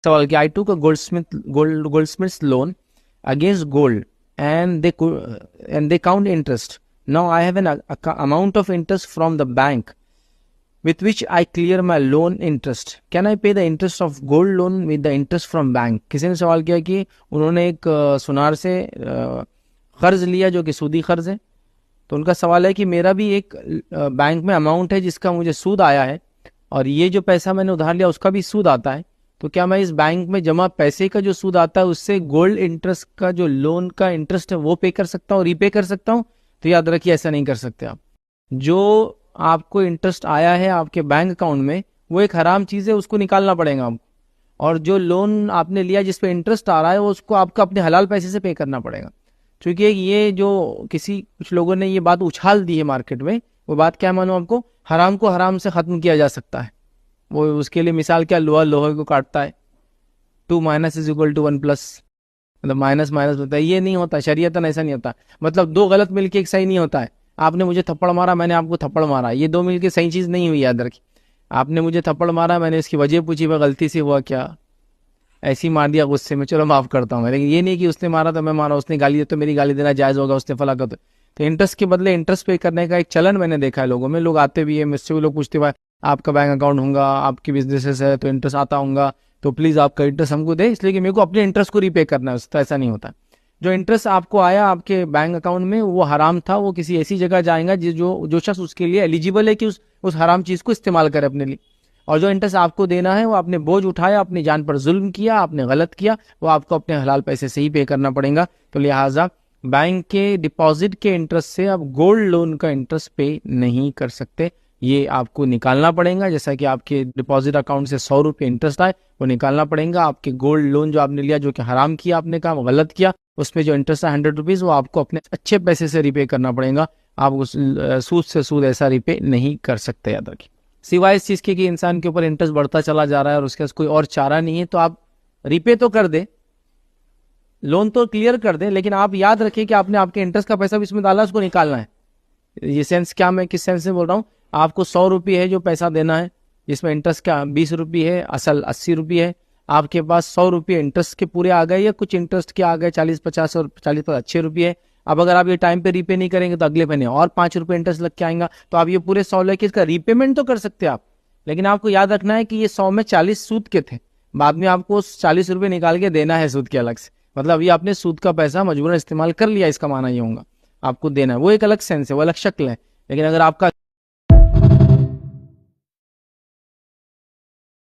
सवाल कि I took a goldsmiths loan against gold and they count interest. Now I have an amount of interest from the bank with which I clear my loan interest. Can I pay the interest of gold loan with the interest from bank? किसी ने सवाल किया कि उन्होंने एक सुनार से कर्ज लिया जो कि सूदी कर्ज है, तो उनका सवाल है कि मेरा भी एक बैंक में अमाउंट है जिसका मुझे सूद आया है, और ये जो पैसा मैंने उधार लिया उसका भी सूद आता है, तो क्या मैं इस बैंक में जमा पैसे का जो सूद आता है उससे गोल्ड इंटरेस्ट का जो लोन का इंटरेस्ट है वो पे कर सकता हूँ, रीपे कर सकता हूँ? तो याद रखिए, ऐसा नहीं कर सकते आप। जो आपको इंटरेस्ट आया है आपके बैंक अकाउंट में वो एक हराम चीज है, उसको निकालना पड़ेगा आपको। और जो लोन आपने लिया जिस पे इंटरेस्ट आ रहा है वो उसको आपको अपने हलाल पैसे से पे करना पड़ेगा। क्योंकि ये जो कुछ लोगों ने ये बात उछाल दी है मार्केट में, वो बात क्या मानो आपको, हराम को हराम से खत्म किया जा सकता है। वो उसके लिए मिसाल क्या, लोहा लोहे को काटता है, 2 minus is equal to 1 plus, मतलब माइनस माइनस होता है, ये नहीं होता शरीयतन, ऐसा नहीं होता। मतलब दो गलत मिलके एक सही नहीं होता है। आपने मुझे थप्पड़ मारा, मैंने आपको थप्पड़ मारा, ये दो मिलके सही चीज नहीं हुई, याद रखिए। आपने मुझे थप्पड़ मारा, मैंने इसकी वजह पूछी, वह गलती से हुआ क्या, ऐसे ही मार दिया गुस्से में, चलो माफ करता हूँ, लेकिन ये नहीं कि उसने मारा तो मैं मारा, उसने गाली दी तो मेरी गाली देना जायज होगा, उसने फला कर तो इंटरेस्ट के बदले इंटरेस्ट पे करने का एक चलन मैंने देखा है लोगों में। लोग आते भी है, मुझसे भी लोग पूछते हुए, आपका बैंक अकाउंट होगा, आपकी बिजनेसेस है तो इंटरेस्ट आता होगा, तो प्लीज आपका इंटरेस्ट हमको दे, इसलिए कि मेरे को अपने इंटरेस्ट को रीपे करना है। तो ऐसा नहीं होता। जो इंटरेस्ट आपको आया आपके बैंक अकाउंट में वो हराम था, वो किसी ऐसी जगह जाएगा जो शख्स उसके लिए एलिजिबल है कि उस हराम चीज को इस्तेमाल करे अपने लिए। और जो इंटरेस्ट आपको देना है वो आपने बोझ उठाया, अपनी जान पर जुल्म किया, आपने गलत किया, वो आपको अपने हलाल पैसे से ही पे करना पड़ेगा। तो लिहाजा बैंक के डिपॉजिट के इंटरेस्ट से आप गोल्ड लोन का इंटरेस्ट पे नहीं कर सकते, ये आपको निकालना पड़ेगा। जैसा कि आपके डिपॉजिट अकाउंट से 100 रुपये इंटरेस्ट आए, वो निकालना पड़ेगा। आपके गोल्ड लोन जो आपने लिया, जो कि हराम किया आपने, काम गलत किया, उस पर जो इंटरेस्ट है 100 रुपीज, वो आपको अपने अच्छे पैसे से रिपे करना पड़ेगा। आप उस सूद से सूद ऐसा रिपे नहीं कर सकते, याद रखिए। सिवाय इस चीज के कि इंसान के ऊपर इंटरेस्ट बढ़ता चला जा रहा है और उसके पास कोई और चारा नहीं है, तो आप रिपे तो कर दे, लोन तो क्लियर कर दे, लेकिन आप याद रखिए कि आपने आपके इंटरेस्ट का पैसा भी इसमें डाला, उसको निकालना है। ये सेंस क्या, मैं किस सेंस में बोल रहा हूँ, आपको 100 रुपये है जो पैसा देना है, जिसमें इंटरेस्ट का 20 रुपये है, असल 80 रुपये है। आपके पास 100 रुपये इंटरेस्ट के पूरे आ गए या कुछ इंटरेस्ट के आ गए 40-50 और 40 पर अच्छे रुपये है। अब अगर आप ये टाइम पे रीपे नहीं करेंगे तो अगले महीने और 5 रुपये इंटरेस्ट लग के आएगा, तो आप ये पूरे 100 लेके इसका रीपेमेंट तो कर सकते हैं आप। लेकिन आपको याद रखना है कि ये 100 में 40 सूद के थे, बाद में आपको 40 रुपये निकाल के देना है सूद के अलग से। मतलब ये आपने सूद का पैसा मजबूरन इस्तेमाल कर लिया, इसका माना ये होगा, आपको देना है। वो एक अलग सेंस है, वो अलग शक्ल है। लेकिन अगर आपका